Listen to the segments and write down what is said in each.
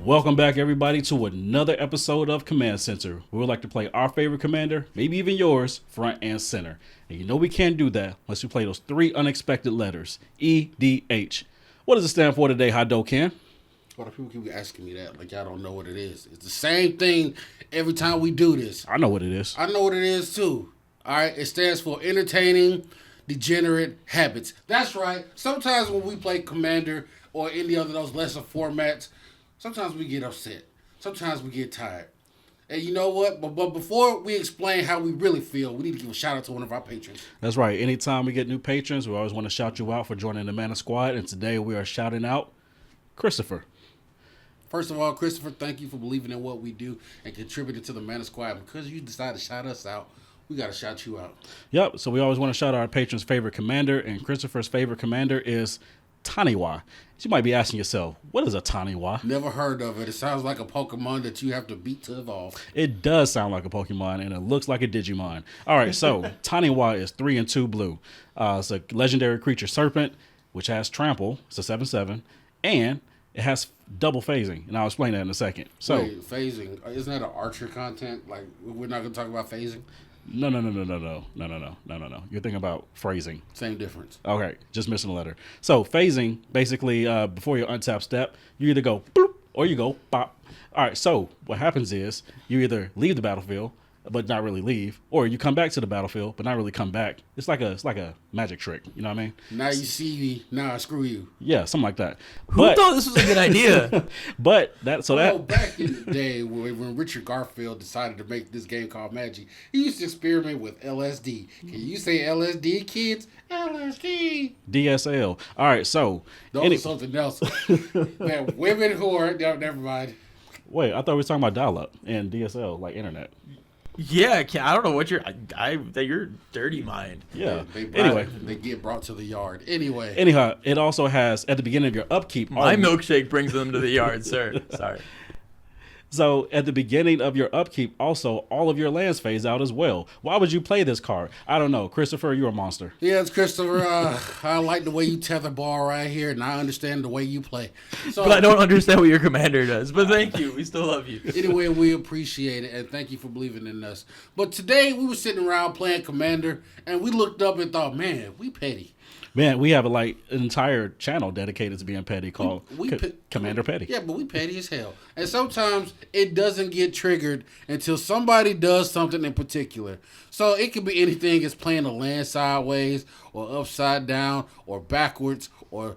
Welcome back, everybody, to another episode of Command Center. We would like to play our favorite commander, maybe even yours, front and center. And you know we can't do that unless we play those three unexpected letters, E-D-H. What does it stand for today, Hadoken? Well, people keep asking me that, like y'all don't know what it is. It's the same thing every time we do this. I know what it is. I know what it is, too. All right, it stands for entertaining degenerate habits. That's right. Sometimes when we play Commander or any other of those lesser formats, sometimes we get upset. Sometimes we get tired. And you know what? But before we explain how we really feel, we need to give a shout out to one of our patrons. That's right. Anytime we get new patrons, we always want to shout you out for joining the Menace Squad. And today we are shouting out Christopher. First of all, Christopher, thank you for believing in what we do and contributing to the Menace Squad. Because you decided to shout us out, we got to shout you out. Yep. So we always want to shout out our patrons' favorite commander. And Christopher's favorite commander is Taniwha. You might be asking yourself, what is a Taniwha? Never heard of it. It sounds like a Pokemon that you have to beat to evolve. It does sound like a Pokemon, and it looks like a Digimon. All right, so Taniwha is 3 and 2 blue. It's a legendary creature serpent, which has trample. It's a 7/7, and it has double phasing, and I'll explain that in a second. So, wait, phasing, isn't that an Archer content? Like, we're not going to talk about phasing? No. You're thinking about phrasing. Same difference. Okay, just missing a letter. So phasing, basically, before your untap step, you either go bloop or you go pop. All right, so what happens is you either leave the battlefield, but not really leave, or you come back to the battlefield, but not really come back. It's like a magic trick. You know what I mean? Now you see me, now I screw you. Yeah, something like that. Who thought this was a good idea? But that back in the day when Richard Garfield decided to make this game called Magic, he used to experiment with LSD. Can you say LSD, kids? LSD. DSL. All right, so those are something else. Man, women who are never mind. Wait, I thought we were talking about dial-up and DSL, like internet. Yeah, I don't know what you're dirty mind. Yeah. They get brought to the yard. Anyhow, it also has at the beginning of your upkeep. My milkshake brings them to the yard, sir. Sorry. So at the beginning of your upkeep, also all of your lands phase out as well. Why would you play this card? I don't know, Christopher. You're a monster. Yeah, it's Christopher. I like the way you tether ball right here, and I understand the way you play. So, but I don't understand what your commander does. But thank you. We still love you. Anyway, we appreciate it, and thank you for believing in us. But today we were sitting around playing Commander, and we looked up and thought, man, we petty. Man, we have an entire channel dedicated to being petty called Commander Petty. Yeah, but we petty as hell. And sometimes it doesn't get triggered until somebody does something in particular. So it could be anything as playing a land sideways or upside down or backwards or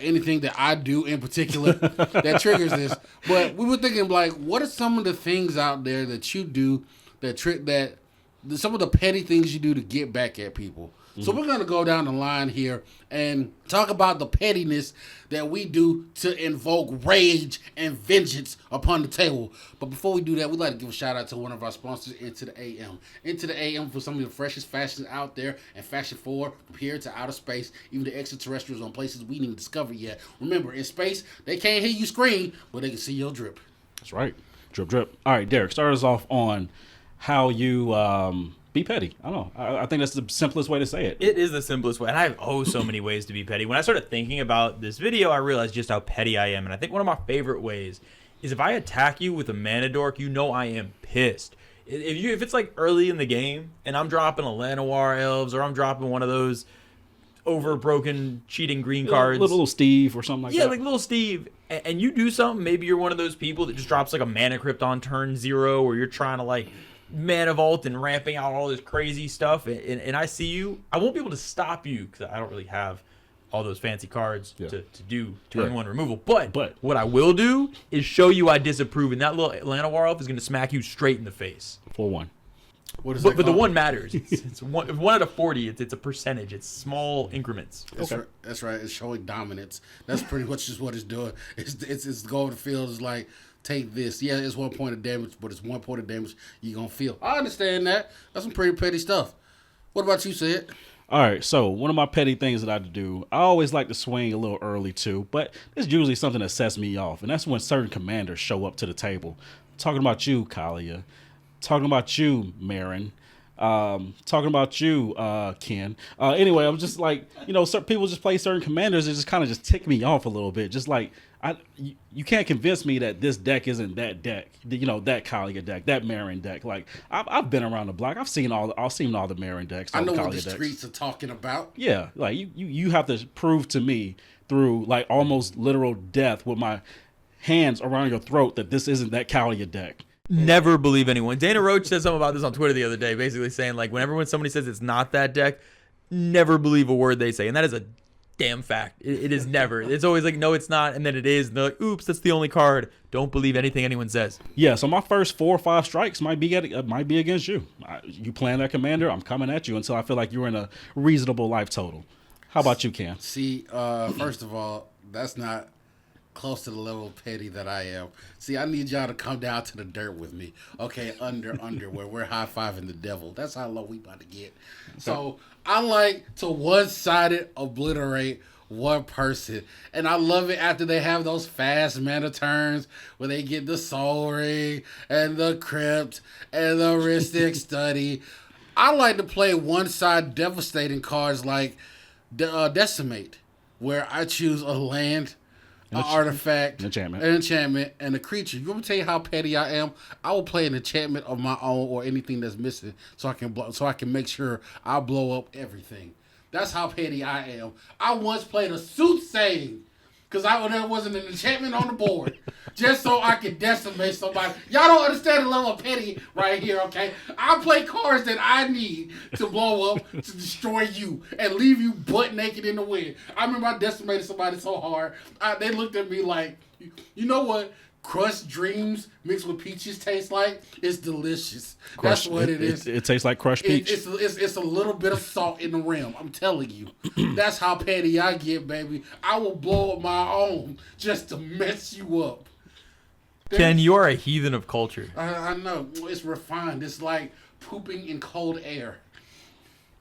anything that I do in particular that triggers this. But we were thinking, like, what are some of the things out there that you do some of the petty things you do to get back at people? So we're going to go down the line here and talk about the pettiness that we do to invoke rage and vengeance upon the table. But before we do that, we'd like to give a shout out to one of our sponsors, Into the AM. Into the AM for some of the freshest fashions out there and fashion forward from here to outer space, even the extraterrestrials on places we didn't discover yet. Remember, in space, they can't hear you scream, but they can see your drip. That's right. Drip, drip. All right, Derek, start us off on how you... be petty. I don't know. I think that's the simplest way to say it. It is the simplest way. And I have so many ways to be petty. When I started thinking about this video, I realized just how petty I am. And I think one of my favorite ways is if I attack you with a mana dork, you know I am pissed. If it's like early in the game and I'm dropping a Llanowar Elves or I'm dropping one of those overbroken cheating green cards. Little Steve or something like that. Yeah, like little Steve. And you do something, maybe you're one of those people that just drops like a mana crypt on turn 0 or you're trying to like mana vault and ramping out all this crazy stuff and I see you, I won't be able to stop you because I don't really have all those fancy cards to do turn 1 removal. But what I will do is show you I disapprove, and that little Llanowar Elf is going to smack you straight in the face. 4-1. What is but the 1 matters. It's 1 out of 40. It's a percentage. It's small increments. That's right. It's showing dominance. That's pretty much just what it's doing. It's go over the field. It's like, take this. Yeah, it's 1 point of damage, but it's 1 point of damage you're going to feel. I understand that. That's some pretty petty stuff. What about you, Sid? All right, so one of my petty things that I do, I always like to swing a little early too, but it's usually something that sets me off, and that's when certain commanders show up to the table. Talking about you, Kalia. Talking about you, Marin. Talking about you, Ken. Anyway, I'm just like, certain people just play certain commanders. It just kind of just tick me off a little bit. Just like, you can't convince me that this deck isn't that deck. That Kalia deck, that Marin deck. Like, I've been around the block. I've seen all the Marin decks. I know the what the Kalia decks. streets are talking about. Yeah, like you have to prove to me through like almost literal death with my hands around your throat that this isn't that Kalia deck. Never believe anyone. Dana Roach said something about this on Twitter the other day, basically saying like whenever somebody says it's not that deck, never believe a word they say, and that is a damn fact. It is never. It's always like, no, it's not, and then it is. And they're like, oops, that's the only card. Don't believe anything anyone says. Yeah, so my first 4 or 5 strikes might be against you. You playing that commander, I'm coming at you until I feel like you're in a reasonable life total. How about you, Cam? See, first of all, that's not close to the level of petty that I am. See, I need y'all to come down to the dirt with me. Okay, under, where we're high-fiving the devil. That's how low we about to get. So I like to one-sided obliterate one person. And I love it after they have those fast mana turns where they get the Soul Ring and the Crypt and the Ristic Study. I like to play one-side devastating cards like Decimate, where I choose a land, an artifact, an enchantment, and a creature. You want me to tell you how petty I am? I will play an enchantment of my own or anything that's missing, so I can make sure I blow up everything. That's how petty I am. I once played a soothsaying because there wasn't an enchantment on the board, just so I could decimate somebody. Y'all don't understand the level of petty right here, okay? I play cards that I need to blow up, to destroy you, and leave you butt naked in the wind. I remember I decimated somebody so hard, they looked at me like, you know what crushed dreams mixed with peaches taste like? It's delicious. That's what it is. It tastes like crushed peach. It's a little bit of salt in the rim. I'm telling you. That's how petty I get, baby. I will blow up my own just to mess you up. Ken, you are a heathen of culture. I know. It's refined. It's like pooping in cold air.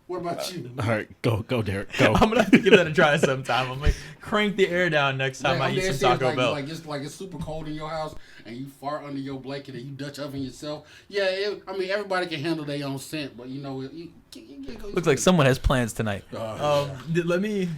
What about you? All right, go, Derek. Go. I'm gonna have to give that a try sometime. I'm like, crank the air down next time I eat some Taco Bell. Like it's super cold in your house and you fart under your blanket and you Dutch oven yourself. Yeah, everybody can handle their own scent, but looks like someone has plans tonight. Let me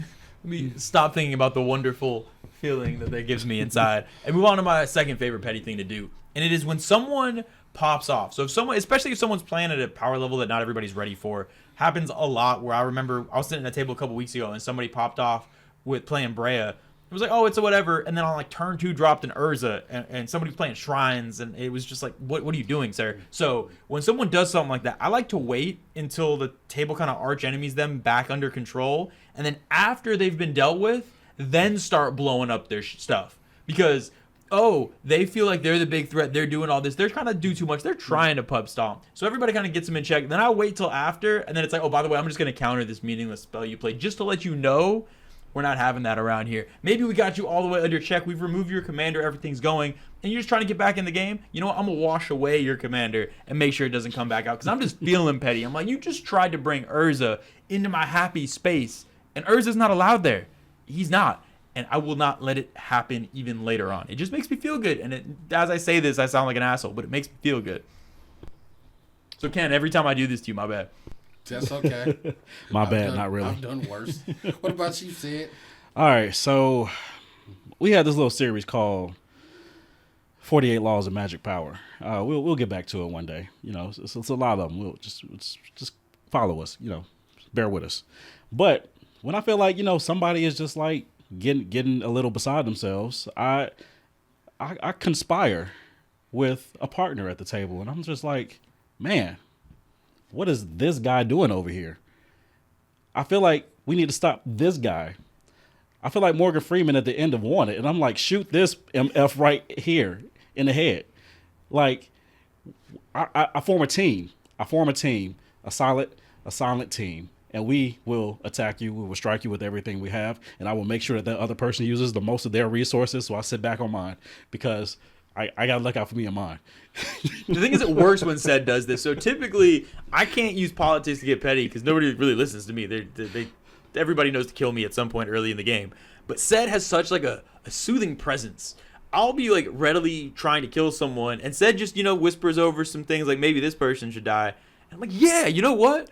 stop thinking about the wonderful feeling that gives me inside and move on to my second favorite petty thing to do, and it is when someone pops off. So especially if someone's playing at a power level that not everybody's ready for. Happens a lot where I remember I was sitting at a table a couple weeks ago and somebody popped off with playing Brea. It was like, oh, it's a whatever. And then on like turn 2 dropped an Urza and somebody playing Shrines. And it was just like, what are you doing, sir? So when someone does something like that, I like to wait until the table kind of arch enemies them back under control. And then after they've been dealt with, then start blowing up their stuff. Because they feel like they're the big threat. They're doing all this. They're trying to do too much. They're trying to pub stomp. So everybody kind of gets them in check. Then I wait till after, and then it's like, oh, by the way, I'm just going to counter this meaningless spell you played just to let you know we're not having that around here. Maybe we got you all the way under check. We've removed your commander. Everything's going. And you're just trying to get back in the game. You know what? I'm going to wash away your commander and make sure it doesn't come back out because I'm just feeling petty. I'm like, you just tried to bring Urza into my happy space, and Urza's not allowed there. He's not. And I will not let it happen even later on. It just makes me feel good. And as I say this, I sound like an asshole, but it makes me feel good. So, Ken, every time I do this to you, my bad. That's okay. My bad, not really. I've done worse. What about you, Sid? All right, so we had this little series called 48 Laws of Magic Power. We'll get back to it one day. It's a lot of them. We'll just follow us. Bear with us. But when I feel like somebody is just like getting a little beside themselves, I conspire with a partner at the table, and I'm just like, man, what is this guy doing over here? I feel like we need to stop this guy. I feel like Morgan Freeman at the end of Wanted, and I'm like, shoot this MF right here in the head. Like, I form a team. A silent team. And we will attack you. We will strike you with everything we have. And I will make sure that the other person uses the most of their resources. So I sit back on mine because I got to look out for me and mine. The thing is, it works when Sed does this. So typically, I can't use politics to get petty because nobody really listens to me. Everybody knows to kill me at some point early in the game. But Sed has such like a soothing presence. I'll be like readily trying to kill someone. And Sed just, whispers over some things like maybe this person should die. I'm like, yeah, you know what?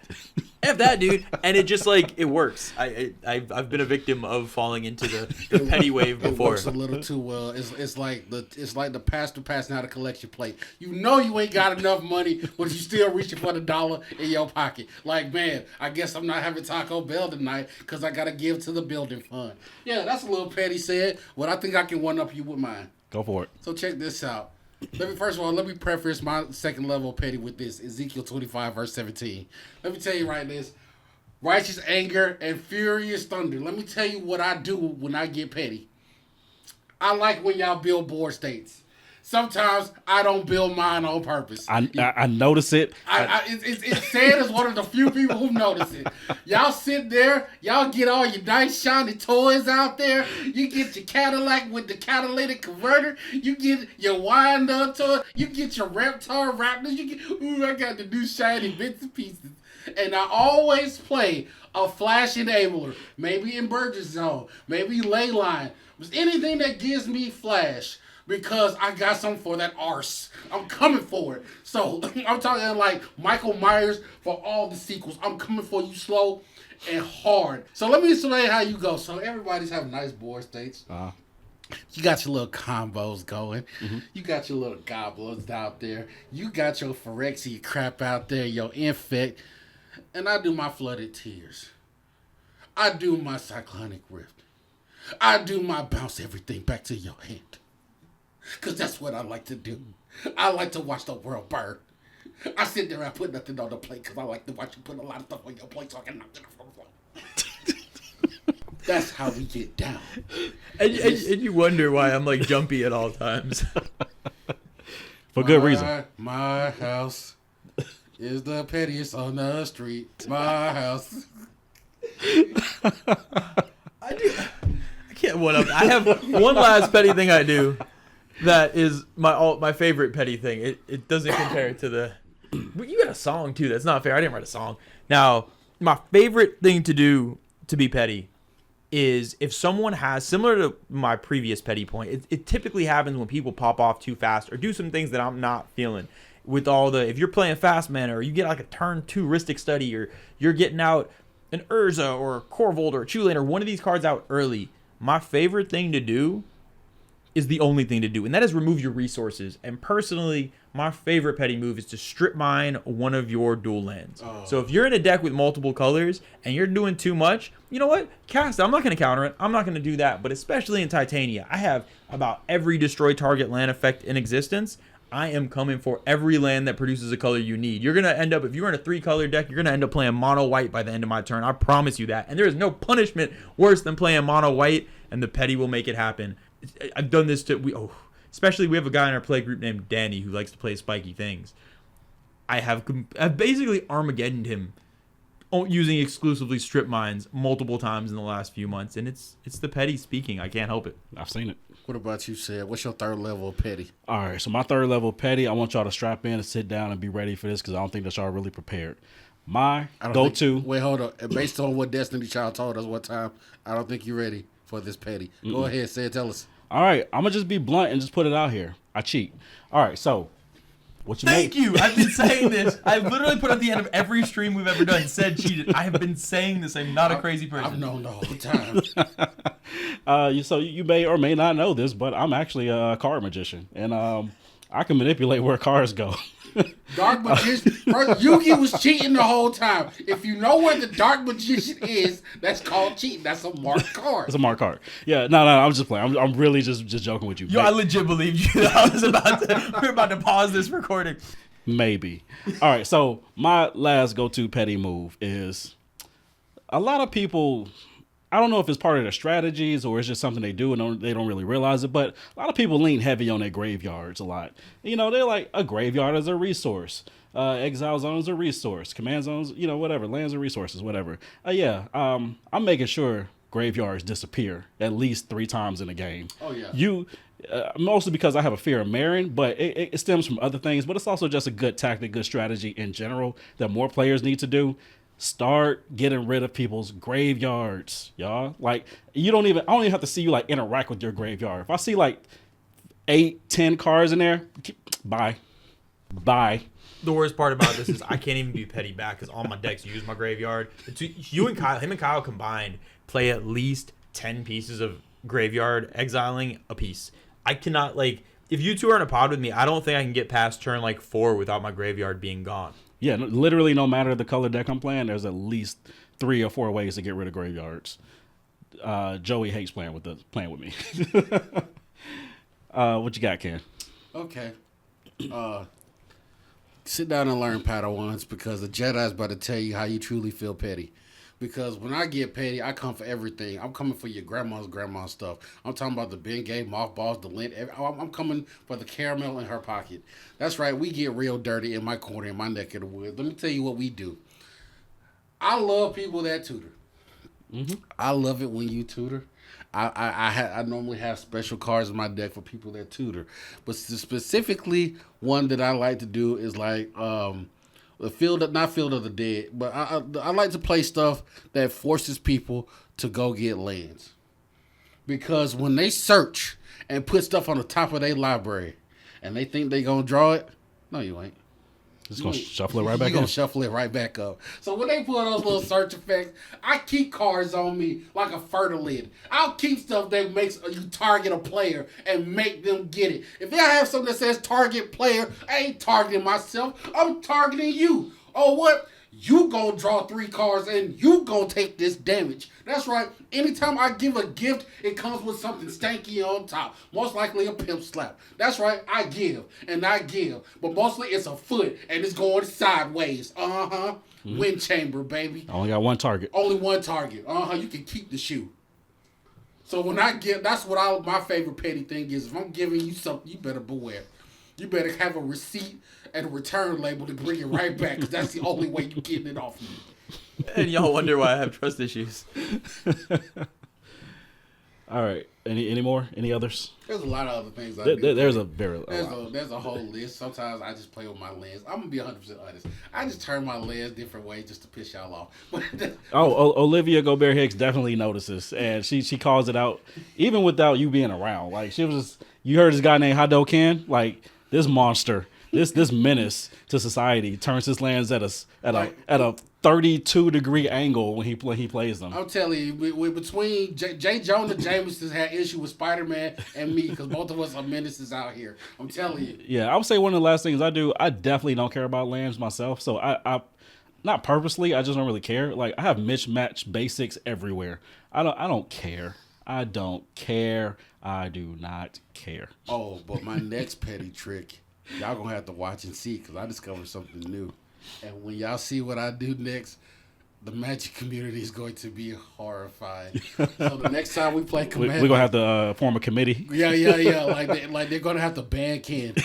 F that, dude. And it just like it works. I've been a victim of falling into the petty wave It before. works a little too well. It's like the pastor passing out a collection plate. You know you ain't got enough money, but you still reaching for the dollar in your pocket. Like, man, I guess I'm not having Taco Bell tonight because I gotta give to the building fund. Yeah, that's a little petty said, but I think I can one up you with mine. Go for it. So check this out. First of all, let me preface my second level petty with this. Ezekiel 25, verse 17. Let me tell you right this. Righteous anger and furious thunder. Let me tell you what I do when I get petty. I like when y'all build board states. Sometimes I don't build mine on purpose. I notice it. It's sad as one of the few people who notice it. Y'all sit there, y'all get all your nice shiny toys out there. You get your Cadillac with the catalytic converter. You get your wind-up toy. You get your Reptar Raptors. You get, ooh, I got the new shiny bits and pieces. And I always play a flash enabler. Maybe in Burgess Zone. Maybe Leyline. Anything that gives me flash. Because I got something for that arse. I'm coming for it. So, I'm talking like Michael Myers for all the sequels. I'm coming for you slow and hard. So, let me explain how you go. So, everybody's having nice board states. You got your little combos going. Mm-hmm. You got your little goblins out there. You got your Phyrexia crap out there, your Infect. And I do my Flooded Tears. I do my Cyclonic Rift. I do my bounce everything back to your hand. Because that's what I like to do. I like to watch the world burn. I sit there and I put nothing on the plate because I like to watch you put a lot of stuff on your plate so I can knock it off the floor. That's how we get down. And you wonder why I'm like jumpy at all times. For good reason. My house is the pettiest on the street. My house. I can't one up. I have one last petty thing I do. That is my favorite petty thing. It doesn't compare to the... You got a song, too. That's not fair. I didn't write a song. Now, my favorite thing to do to be petty is if someone has... Similar to my previous petty point, it typically happens when people pop off too fast or do some things that I'm not feeling. With all the... If you're playing fast mana or you get like a turn 2 Rhystic Study or you're getting out an Urza or a Corvold or a Chulane or one of these cards out early, my favorite thing to do is the only thing to do, and that is remove your resources. And personally, my favorite petty move is to strip mine one of your dual lands. Oh. So if you're in a deck with multiple colors and you're doing too much, you know what? Cast it. I'm not going to counter it. I'm not going to do that. But especially in Titania, I have about every destroy target land effect in existence. I am coming for every land that produces a color you need. You're going to end up, if you're in a 3-color deck, you're going to end up playing mono white by the end of my turn. I promise you that. And there is no punishment worse than playing mono white, and the petty will make it happen. I've done this to especially we have a guy in our play group named Danny who likes to play spiky things. I've basically Armageddoned him using exclusively strip mines multiple times in the last few months, and it's the petty speaking. I can't help it. I've seen it. What about you, Seb? What's your third level of petty? All right, so my third level of petty, I want y'all to strap in and sit down and be ready for this because I don't think that y'all are really prepared. My go-to... Wait, hold on. Based on what Destiny Child told us one time, I don't think you're ready for this petty. Go ahead, Seb, tell us. All right, I'm going to just be blunt and just put it out here. I cheat. All right, so what you Thank you. I've been saying this. I've literally put at the end of every stream we've ever done said cheated. I have been saying this. I'm not a crazy person. I've known the whole time. So you may or may not know this, but I'm actually a card magician, and I can manipulate where cards go. Dark Magician. Yugi was cheating the whole time. If you know where the Dark Magician is, that's called cheating. That's a marked card. It's a marked card. Yeah, no, I'm just playing. I'm really just joking with you. Yo, I legit believed you. We're about to pause this recording. Maybe. All right, so my last go-to petty move is a lot of people... I don't know if it's part of their strategies or it's just something they do and they don't really realize it, but a lot of people lean heavy on their graveyards a lot. You know, they're like, a graveyard is a resource. Exile zone is a resource. Command zones, whatever. Lands are resources, whatever. I'm making sure graveyards disappear at least 3 times in a game. Oh, yeah. Mostly because I have a fear of marrying, but it stems from other things, but it's also just a good tactic, good strategy in general that more players need to do. Start getting rid of people's graveyards, y'all. Like, I don't even have to see you like interact with your graveyard. If I see like 8, 10 cards in there, bye. Bye. The worst part about this is I can't even be petty back because all my decks use my graveyard. You and Kyle, him and Kyle combined play at least 10 pieces of graveyard exiling a piece. I cannot, like, if you two are in a pod with me, I don't think I can get past turn like 4 without my graveyard being gone. Yeah, literally no matter the color deck I'm playing, there's at least 3 or 4 ways to get rid of graveyards. Joey hates playing with me. What you got, Ken? Okay. Sit down and learn Padawans because the Jedi's about to tell you how you truly feel petty. Because when I get petty, I come for everything. I'm coming for your grandma's stuff. I'm talking about the Bengay, mothballs, the lint. I'm coming for the caramel in her pocket. That's right. We get real dirty in my corner, in my neck of the woods. Let me tell you what we do. I love people that tutor. Mm-hmm. I love it when you tutor. I normally have special cards in my deck for people that tutor, but specifically one that I like to do is like not Field of the Dead, but I like to play stuff that forces people to go get lands, because when they search and put stuff on the top of their library and they think they gonna draw it, no, you ain't. Just gonna shuffle it right back up. You're gonna shuffle it right back up. So when they put those little search effects, I keep cards on me like a fertilid. I'll keep stuff that makes you target a player and make them get it. If I have something that says target player, I ain't targeting myself. I'm targeting you. Oh, what? You gonna draw 3 cards and you gonna take this damage. That's right. Anytime I give a gift, it comes with something stanky on top. Most likely a pimp slap. That's right. I give and I give. But mostly it's a foot and it's going sideways. Mm-hmm. Wind chamber, baby. I only got one target. Only one target. You can keep the shoe. So when I give, that's what my favorite petty thing is. If I'm giving you something, you better beware. You better have a receipt and a return label to bring it right back, because that's the only way you're getting it off me. And y'all wonder why I have trust issues. All right. Any more? Any others? There's a lot of other things. There's a whole list. Sometimes I just play with my lens. I'm gonna be 100% honest. I just turn my lens different ways just to piss y'all off. Olivia Gobert Hicks definitely notices, and she calls it out even without you being around. Like, she was just, you heard this guy named Hado Ken, like, this monster, this menace to society turns his lens at a 32-degree angle when he plays them. I'm telling you, between J. Jonah Jameson had issue with Spider-Man and me, because both of us are menaces out here. I'm telling you. Yeah, I would say one of the last things I do, I definitely don't care about lands myself. So I not purposely, I just don't really care. Like, I have mismatched basics everywhere. I don't care. I don't care. I do not care. Oh, but my next petty trick, y'all gonna have to watch and see, because I discovered something new. And when y'all see what I do next, the Magic community is going to be horrified. So the next time we play Commander, we're gonna have to form a committee. Yeah. Like they're gonna have to ban Ken.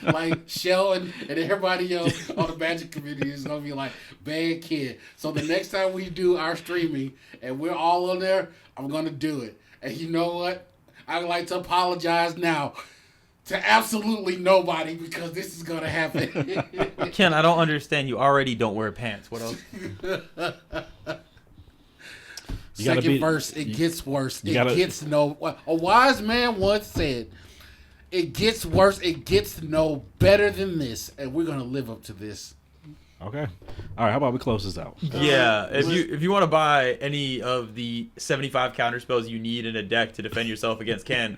Like Shell and everybody else on the Magic community is gonna be like, ban Ken. So the next time we do our streaming and we're all on there, I'm gonna do it. And you know what? I'd like to apologize now to absolutely nobody, because this is going to happen. Ken, I don't understand. You already don't wear pants. What else? Second verse, it gets worse. A wise man once said, it gets worse. It gets no better than this. And we're going to live up to this. Okay. All right. How about we close this out? Yeah. If you want to buy any of the 75 counterspells you need in a deck to defend yourself against Ken,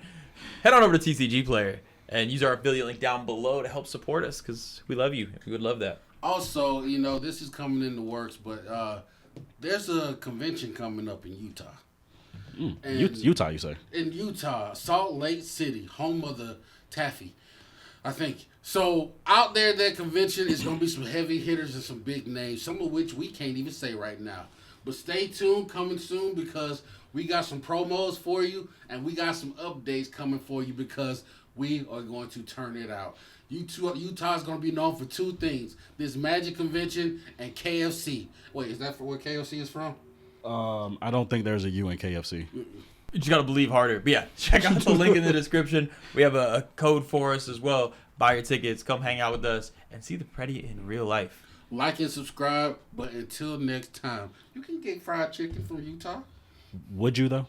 head on over to TCG Player and use our affiliate link down below to help support us, because we love you. We would love that. Also, this is coming in the works, but there's a convention coming up in Utah. Utah, you say? In Utah, Salt Lake City, home of the Taffy, I think. So out there, that convention is going to be some heavy hitters and some big names, some of which we can't even say right now. But stay tuned, coming soon, because we got some promos for you, and we got some updates coming for you, because we are going to turn it out. Utah is going to be known for 2 things: this Magic convention and KFC. Wait, is that for where KFC is from? I don't think there's a U in KFC. You just got to believe harder. But yeah, check out the link in the description. We have a code for us as well. Buy your tickets, come hang out with us, and see the Pretty in real life. Like and subscribe, but until next time, you can get fried chicken from Utah. Would you, though?